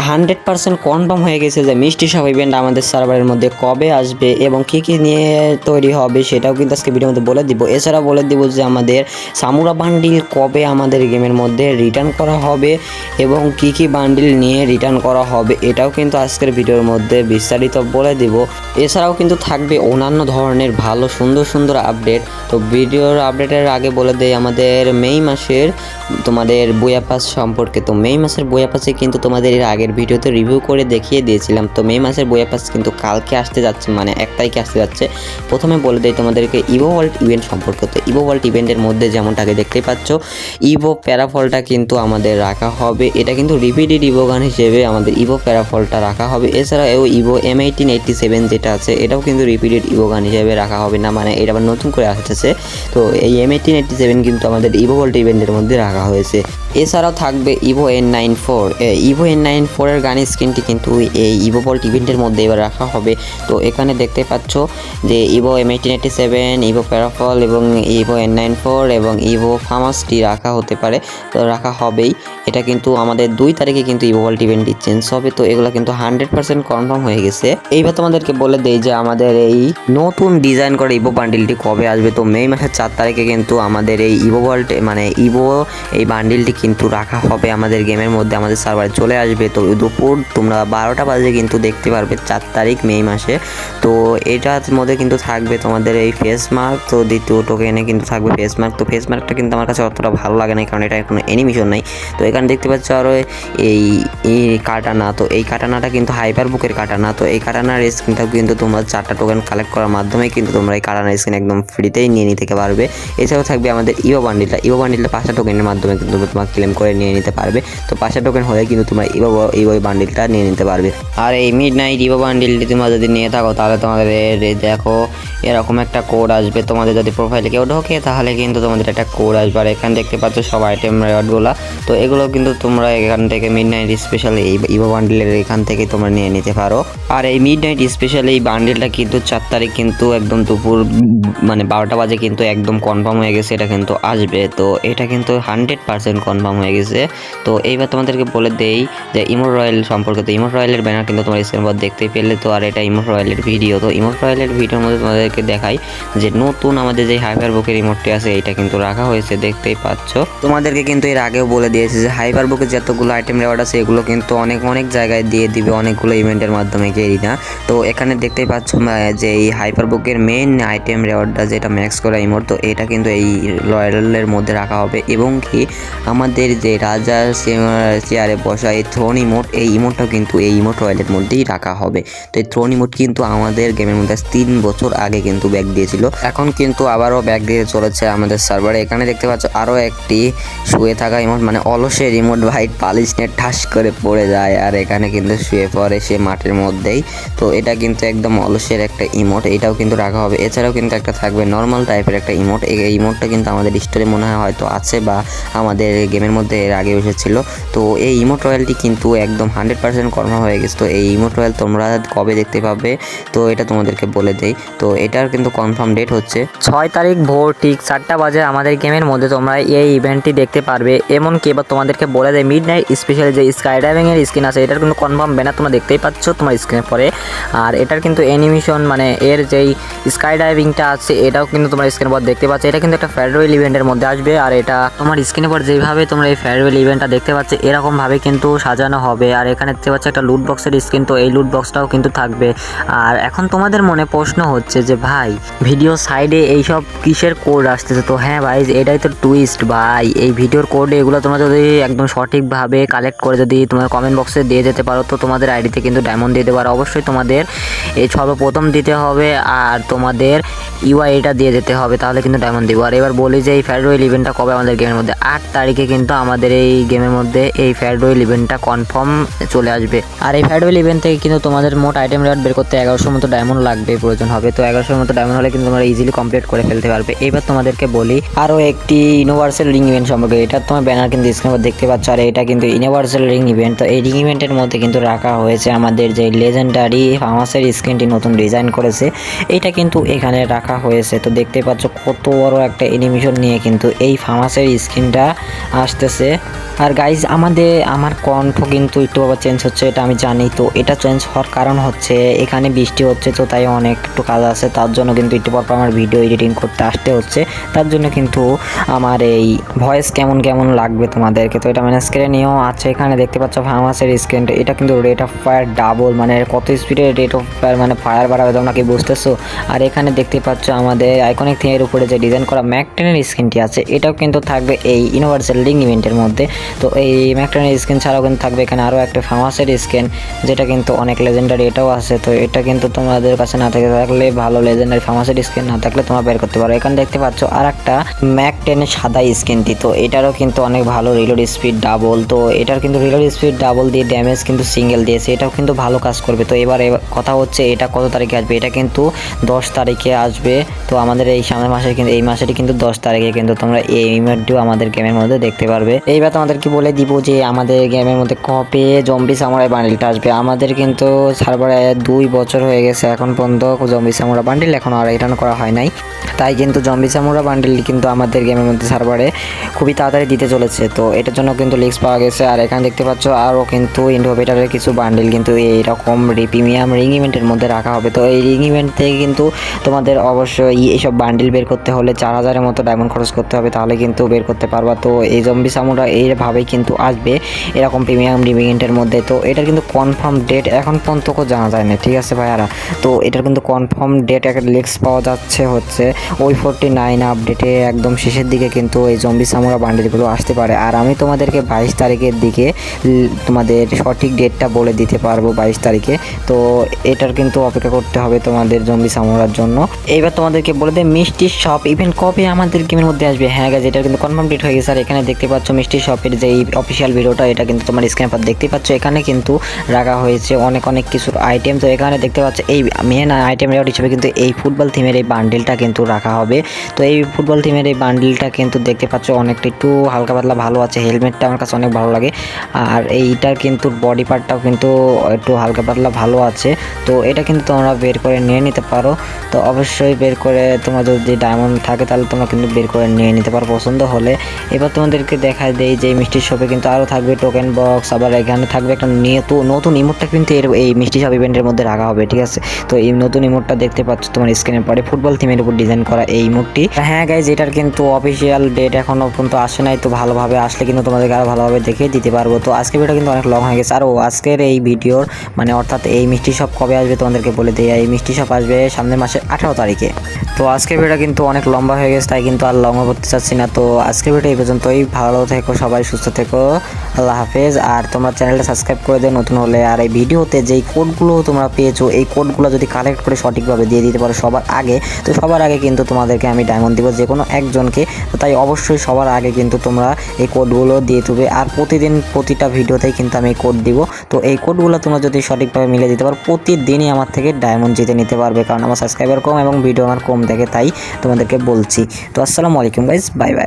100% confirm হয়ে গেছে যে মিষ্টি সাপ ইভেন্ট আমাদের সার্ভারের মধ্যে কবে আসবে এবং কী কী নিয়ে তৈরি হবে সেটাও কিন্তু আজকে ভিডিওর মধ্যে বলে দিব। এছাড়াও বলে দিব যে আমাদের সামুরা বান্ডিল কবে আমাদের গেমের মধ্যে রিটার্ন করা হবে এবং কী কী বান্ডিল নিয়ে রিটার্ন করা হবে এটাও কিন্তু আজকের ভিডিওর মধ্যে বিস্তারিত বলে দিব। এছাড়াও কিন্তু থাকবে অন্যান্য ধরনের ভালো সুন্দর সুন্দর আপডেট। তো ভিডিওর আপডেটের আগে বলে দেই আমাদের মে মাসের তোমাদের বইয়া পাস সম্পর্কে। তো মে মাসের বইয়া পাসে কিন্তু তোমাদের এর আগের ভিডিওতে রিভিউ করে দেখিয়ে দিয়েছিলাম। তো মে মাসের বইয়া পাস কিন্তু কালকে আসতে যাচ্ছে, মানে 1 তারিখে আসতে যাচ্ছে। প্রথমে বলে দেই তোমাদেরকে ইভো ওয়ার্ল্ড ইভেন্ট সম্পর্কে। তো ইভো ওয়ার্ল্ড ইভেন্টের মধ্যে যেমনটা আগে দেখতেই পাচ্ছ, ইভো প্যারাফলটা কিন্তু আমাদের রাখা হবে। এটা কিন্তু রিপিটেড ইভো গান হিসেবে আমাদের ইভো প্যারাফলটা রাখা হবে। এছাড়াও ইভো M1887 যেটা আছে এটাও কিন্তু রিপিটেড ইভো গান হিসেবে রাখা হবে না, মানে এটা আবার নতুন করে আসতেছে। তো এই M1887 কিন্তু আমাদের ইভো ওয়ার্ল্ড ইভেন্টের মধ্যে রাখা হয়েছে। এছাড়াও থাকবে ইভো N94। ইভো N94 এর গান স্ক্রিনটি কিন্তু এই ইভো ওয়ার্ল্ড ইভেন্টের মধ্যে এবার রাখা হবে। তো এখানে দেখতে পাচ্ছ যে ইভো M1887, ইভো প্যারাফল এবং ইভো N94 এবং ইভো ফার্মাসটি রাখা হতে পারে, তো রাখা হবেই। এটা কিন্তু আমাদের 2 তারিখে কিন্তু ইভো ওয়ার্ল্ড ইভেন্টটি চেঞ্জ হবে। তো এগুলো কিন্তু 100% কনফার্ম হয়ে গেছে। এইবার তোমাদেরকে বলে দেই যে আমাদের এই নতুন ডিজাইন করা ইভো বান্ডিলটি কবে আসবে। তো মে মাসের 4 তারিখে কিন্তু আমাদের এই ইভো ওয়ার্ল্ড মানে ইভো এই বান্ডিলটি কিন্তু রাখা হবে আমাদের গেমের মধ্যে, আমাদের সার্ভারে চলে আসবে। তো দুপুর তোমরা 12টা বাজে কিন্তু দেখতে পারবে 4 তারিখ মে মাসে। তো এটার মধ্যে কিন্তু থাকবে তোমাদের এই ফেস মার্ক। তো দ্বিতীয় টোকেনে কিন্তু থাকবে ফেস মার্ক। তো ফেস মার্কটা কিন্তু আমার কাছে অতটা ভালো লাগে না, কারণ এটা কোনো অ্যানিমেশন নাই। তো এখানে দেখতে পাচ্ছ আরও এই কাটানা। তো এই কাটানাটা কিন্তু হাইপার বুকের কাটানা। তো এই কাটানার স্ক্রিনটাও কিন্তু তোমরা 4টা টোকেন কালেক্ট করার মাধ্যমে কিন্তু তোমরা এই কাটানার স্ক্রিন একদম ফ্রিতেই নিয়ে নিতে পারবে। এছাড়াও থাকবে আমাদের ইভো বান্ডিলটা। ইভো বান্ডিলটা 5টা টোকেনের মাধ্যমে কিন্তু তোমার ক্লেম করে নিয়ে নিতে পারবে। তো 5টা টোকেন হলে কিন্তু তোমরা ইভো বান্ডিলটা নিয়ে নিতে পারবে। আর এই মিডনাইট ইভো বান্ডিলটি তোমরা যদি নিয়ে থাকো তাহলে তোমাদের দেখো এরকম একটা কোড আসবে। তোমাদের যদি প্রোফাইলে কেউ ঢোকে তাহলে কিন্তু তোমাদের একটা কোড আসবে। আর এখানে দেখতে পাচ্ছ সব আইটেম রেওয়ার্ডগুলো। তো এগুলো কিন্তু তোমরা এখান থেকে মিডনাইট স্পেশাল এই ইভো বান্ডিলের এখান থেকে তোমরা নিয়ে নিতে পারো। আর এই মিডনাইট স্পেশাল এই বান্ডিলটা কিন্তু 4 তারিখ কিন্তু একদম দুপুর মানে 12টা বাজে কিন্তু একদম কনফার্ম হয়ে গেছে, এটা কিন্তু আসবে। তো এটা কিন্তু 100% কনফার্ম হয়ে গেছে। তো এইবার তোমাদেরকে বলে দেই যে ইমোট রয়্যাল সম্পর্কে। তো ইমোট রয়্যালের ব্যানার কিন্তু তোমরা স্ক্রিনের উপর দেখতে পেলে। তো আর এটা ইমোট রয়্যালের ভিডিও। তো ইমোট রয়্যালের ভিডিওর মধ্যে তোমাদেরকে দেখাই যে নতুন আমাদের যে হাইপার বুকের ইমোটটি আছে এটা কিন্তু রাখা হয়েছে, দেখতেই পাচ্ছ। তোমাদেরকে কিন্তু এর আগেও বলে দিয়েছে যে হাইপার বুকের যতগুলো আইটেম রেওয়ার্ড আছে এগুলো কিন্তু অনেক জায়গায় দিয়ে দিবে, অনেকগুলো ইভেন্টের মাধ্যমে কেই না। তো এখানে দেখতেই পাচ্ছ যে এই হাইপার বুকের মেইন আইটেম রেওয়ার্ডটা যেটা ম্যাক্স করা ইমোট, তো এটা কিন্তু এই রয়্যালের মধ্যে রাখা হবে। এবং কি আমাদের যে রাজার চেয়ারে বসা এই থ্রোন ইমোট, এই ইমোটটাও কিন্তু এই ইমোট রয়্যালের মধ্যেই রাখা হবে। তো এই থ্রোন ইমোট কিন্তু আমাদের গেমের মধ্যে 3 বছর আগে কিন্তু ব্যাক দিয়েছিল, এখন কিন্তু আবারও ব্যাক দিয়ে চলেছে আমাদের সার্ভারে। এখানে দেখতে পাচ্ছ আরও একটি শুয়ে থাকা ইমোট, মানে অলসের ইমোট ভাই, পালিশ নিয়ে ঠাস করে পড়ে যায় আর এখানে কিন্তু শুয়ে পড়ে সে মাঠের মধ্যেই। তো এটা কিন্তু একদম অলসের একটা ইমোট, এটাও কিন্তু রাখা হবে। এছাড়াও কিন্তু একটা থাকবে নর্মাল টাইপের একটা ইমোট। এই ইমোটটা কিন্তু আমাদের স্টোরে মনে হয় হয়তো আছে বা আমাদের গেমের মধ্যে এর আগে এসেছিল। তো এই ইমোট রয়্যালটি কিন্তু একদম 100% কনফার্ম হয়ে গেছে। তো এই ইমোট রয়্যাল তোমরা কবে দেখতে পাবে তো এটা তোমাদেরকে বলে দেই। তো এটার কিন্তু কনফার্ম ডেট হচ্ছে 6 তারিখ ভোর ঠিক 4টা বাজে আমাদের গেমের মধ্যে তোমরা এই ইভেন্টটি দেখতে পারবে। এমনকি এবার তোমাদেরকে বলে দেয় মিডনাইট স্পেশাল যে স্কাই ডাইভিংয়ের স্ক্রিন আছে এটার কিন্তু কনফার্ম ব্যানার তোমরা দেখতেই পাচ্ছ তোমার স্ক্রিনের পরে। আর এটার কিন্তু অ্যানিমেশন মানে এর যেই স্কাই ডাইভিংটা আছে এটাও কিন্তু তোমার স্ক্রিনের পর দেখতে পাচ্ছ। এটা কিন্তু একটা ফেয়ারওয়েল ইভেন্টের মধ্যে আসবে। আর এটা তোমার স্ক্রিনের পর যেভাবে তোমরা এই ফেয়ারওয়েল ইভেন্টটা দেখতে পাচ্ছ এরকমভাবে কিন্তু সাজানো হবে। আর এখানে দেখতে পাচ্ছ একটা লুট বক্সের স্ক্রিন, তো এই লুট বক্সটাও কিন্তু থাকবে। আর এখন তোমাদের মনে প্রশ্ন হচ্ছে যে ভাই ভিডিও সাইডে এইসব কিসের কোড আসতেছে। তো হ্যাঁ ভাই এটাই তো টুইস্ট ভাই, এই ভিডিওর কোড এগুলো তোমরা যদি একদম সঠিকভাবে কালেক্ট করে যদি তোমরা কমেন্ট বক্সে দিয়ে যেতে পারো তো তোমাদের আইডিতে কিন্তু ডায়মন্ড দিয়ে দেবো। আর অবশ্যই তোমাদের এই সর্বপ্রথম দিতে হবে আর তোমাদের ইউআইটা দিয়ে যেতে হবে, তাহলে কিন্তু ডায়মন্ড দিব। আর এবার বলি যে এই ফেয়ারওয়েল ইভেন্টটা কবে আমাদের গেমের মধ্যে 8 তারিখে কিন্তু আমাদের এই গেমের মধ্যে এই ফেয়ারওয়েল ইভেন্টটা কনফার্ম চলে আসবে। আর এই ফেয়ারওয়েল ইভেন্ট থেকে কিন্তু তোমাদের মোট আইটেম রেট বের করতে 1100 মতো ডায়মন্ড লাগবে, প্রয়োজন হবে। তো 1100 500 মতো ডায়মন্ড হলে কিন্তু তোমরা ইজিলি কমপ্লিট করে ফেলতে পারবে। এবার তোমাদেরকে বলি আরও একটি ইউনিভার্সাল রিং ইভেন্ট সম্পর্কে। এটা তোমার ব্যানার কিন্তু স্ক্রিনে দেখতে পাচ্ছ, আর এটা কিন্তু ইউনিভার্সাল রিং ইভেন্ট। তো এই রিং ইভেন্টের মধ্যে কিন্তু রাখা হয়েছে আমাদের যে লেজেন্ডারি ফার্মাসের স্ক্রিনটি নতুন ডিজাইন করেছে, এটা কিন্তু এখানে রাখা হয়েছে। তো দেখতে পাচ্ছ কত বড় একটা অ্যানিমেশন নিয়ে কিন্তু এই ফার্মাসের স্ক্রিনটা আসতেছে। আর গাইজ আমার কণ্ঠ কিন্তু একটু আবার চেঞ্জ হচ্ছে, এটা আমি জানি। তো এটা চেঞ্জ হওয়ার কারণ হচ্ছে এখানে বৃষ্টি হচ্ছে, তো তাই অনেক একটু কাজ আছে, তার জন্য কিন্তু একটু পর আমার ভিডিও এডিটিং করতে আসতে হচ্ছে। তার জন্য কিন্তু আমার এই ভয়েস কেমন কেমন লাগবে তোমাদেরকে, তো এটা ম্যানেজ করে নিয়েও আছে। এখানে দেখতে পাচ্ছ ফার্মাসের স্ক্রিনটা, এটা কিন্তু রেট অফ ফায়ার ডাবল, মানে কত স্পিডে রেট অফ ফায়ার মানে ফায়ার বাড়াবে তোমরা কি বুঝতেছো। আর এখানে দেখতে পাচ্ছ আমাদের আইকনিক থিমের উপরে যে ডিজাইন করা ম্যাকটেনের স্ক্রিনটি আছে, এটাও কিন্তু থাকবে এই ইউনিভার্সাল রিং ইভেন্টের মধ্যে। তো এই ম্যাকটেনের স্ক্রিন ছাড়াও কিন্তু থাকবে এখানে আরও একটা ফার্মাসের স্ক্রিন, যেটা কিন্তু অনেক লেজেন্ডারি, এটাও আছে। তো এটা কিন্তু তোমাদের কাছে না থাকলে ভালো, লেজেন্ডারি ফার্মাসের স্ক্রিন না থাকলে তোমরা বের করতে পারো। এখানে দেখতে পাচ্ছ আর একটা ম্যাকটেনের সাদা স্ক্রিনটি, তো এটারও কিন্তু অনেক ভালো, রিলোড স্পিড ডাবল। তো এটার কিন্তু রিলোড স্পিড ডাবল দিয়ে ড্যামেজ কিন্তু সিঙ্গেল দিয়েছে, এটাও কিন্তু ভালো কাজ করবে। তো এবার কথা হচ্ছে এটা কত তারিখে আসবে, এটা কিন্তু 10 তারিখে আসবে। তো আমাদের এই সামনের মাসে কিন্তু এই মাসেরই কিন্তু 10 তারিখে কিন্তু তোমরা এই ইমোটটিও আমাদের গেমের মধ্যে দেখতে পারবে। এইবার তোমাদেরকে বলে দিব যে আমাদের গেমের মধ্যে কবে জম্বি সামুরাই বান্ডিলটা আসবে। আমাদের কিন্তু সার্ভারে 2 বছর হয়ে গেছে এখন পর্যন্ত জম্বি সামুরাই বান্ডিল এখনও আর রিটার্ন করা হয় নাই, তাই কিন্তু জম্বি সামুরাই বান্ডিল কিন্তু আমাদের গেমের মধ্যে সার্ভারে খুবই তাড়াতাড়ি দিতে চলেছে। তো এটার জন্য কিন্তু লিস্ট পাওয়া গেছে। আর এখানে দেখতে পাচ্ছ আরও কিন্তু ইনভোভেটারের কিছু বান্ডিল কিন্তু এইরকম প্রিমিয়াম রিং ইভেন্টের মধ্যে রাখা হবে। তো এই রিং ইভেন্ট থেকে কিন্তু তোমাদের অবশ্যই এইসব বান্ডিল বের করতে হলে 4000-এর মতো ডায়মন্ড খরচ করতে হবে, তাহলে কিন্তু বের করতে পারবা। তো এই জম্বি সামুরাই এইভাবেই কিন্তু আসবে এরকম প্রিমিয়াম রিং ইভেন্টের মধ্যে। তো এটার কিন্তু কনফার্ম ডেট এখন পর্যন্ত জানা যায় না, ঠিক আছে ভাইয়ারা। তো এটার কিন্তু কনফার্ম ডেট একটা লিস্ট পাওয়া যাচ্ছে হচ্ছে ওই 49 আপডেটে একদম শেষের দিকে কিন্তু এই জম্বি সামুরাই বান্ডিলগুলো আসতে পারে। আর আমি তোমাদেরকে 22 তারিখের দিকে তোমাদের সঠিক ডেটটা বলে দিতে পারবো, 22 তারিখে। তো এটার কিন্তু অপেক্ষা করতে হবে তোমাদের জম্বি সামুরাইয়ের জন্য। এইবার তোমাদেরকে বলে দেয় মিষ্টি শপ ইভেন্ট কবে আমাদের গেমের মধ্যে আসবে। হ্যাঁ গাইজ, এটার কিন্তু কনফার্ম ডেট হয়ে গেছে। আর এখানে দেখতে পাচ্ছ মিষ্টি শপের যে অফিসিয়াল ভিডিওটা, এটা কিন্তু তোমার স্ক্রিনে পর দেখতে পাচ্ছ। এখানে কিন্তু রাখা হয়েছে অনেক কিছু আইটেম। তো এখানে দেখতে পাচ্ছ এই মেন আইটেম রেওয়ার্ড হিসেবে কিন্তু এই ফুটবল থিমের এই বান্ডিলটা কিন্তু রাখা হবে। তো এই ফুটবল থিমের এই বান্ডিলটা কিন্তু দেখতে পাচ্ছ অনেকটা একটু হালকা পাতলা ভালো আছে, হেলমেটটা আমার কাছে অনেক ভালো লাগে। আর এইটার কিন্তু বডি পার্টটাও কিন্তু একটু হালকা পাতলা ভালো আছে। তো এটা কিন্তু তোমরা বের করে নিয়ে নিতে পারো। তো অবশ্যই বের করে তোমার যদি ডায়মন্ড থাকে তাহলে তোমরা কিন্তু বের করে নিয়ে নিতে পারো পছন্দ হলে। এবার তোমাদেরকে দেখায় দেই যে মিষ্টি শপে কিন্তু আরও থাকবে টোকেন বক্স, আবার এখানে থাকবে একটা নতুন ইমোটটা কিন্তু এই মিষ্টি শপ ইভেন্টের মধ্যে রাখা হবে, ঠিক আছে। তো এই নতুন ইমোটটা দেখতে পাচ্ছ তোমার স্ক্রিনের পরে ফুটবল থিমের উপর ডিজাইন করা এই ইমোটটি। হ্যাঁ গাইজ, এটার কিন্তু অফিসিয়াল ডেট এখনো পর্যন্ত আসে নাই। তো ভালোভাবে আসলে কিন্তু তোমাদেরকে আরও ভালোভাবে দেখিয়ে দিতে পারবো। তো আজকে ভিডিও কিন্তু অনেক লং হয়ে গেছে। আর আজকের এই ভিডিওর মানে অর্থাৎ এই মিষ্টি শপ কবে আসবে তোমাদেরকে বলে দিই। এই মিষ্টি শপ আসবে সামনের মাসের 18 তারিখে। তো আজকের ভিডিও কিন্তু অনেক লম্বা হয়ে গেছে, তাই কিন্তু আর লম্বা করতে চাচ্ছি না। তো আজকের ভিডিও এই পর্যন্তই। ভালো থেকো সবাই, সুস্থ থেকো, আল্লাহ হাফেজ। আর তোমরা চ্যানেলটা সাবস্ক্রাইব করে দিও নতুন হলে। আর এই ভিডিওতে যেই কোডগুলো তোমরা পেয়েছো, এই কোডগুলো যদি কালেক্ট করে সঠিকভাবে দিয়ে দিতে পারো সবার আগে, তো সবার আগে কিন্তু তোমাদেরকে আমি ডায়মন্ড দিব, যে কোনো একজনকে। তো তাই অবশ্যই সবার আগে কিন্তু তোমরা এই কোডগুলো দিয়ে দেবে। আর প্রতিদিন প্রতিটা ভিডিওতেই কিন্তু আমি এই কোড দিব। তো এই কোডগুলো তোমরা যদি সঠিকভাবে মিলে দিতে পারো, প্রতিদিনই আমার থেকে ডায়মন্ড জিতে নিতে পারবে, কারণ আমার সাবস্ক্রাইবার কম এবং ভিডিও আমার কম দেখে, তাই তোমাদেরকে বলছি। তো আসসালামু আলাইকুম গাইস, বাই বাই।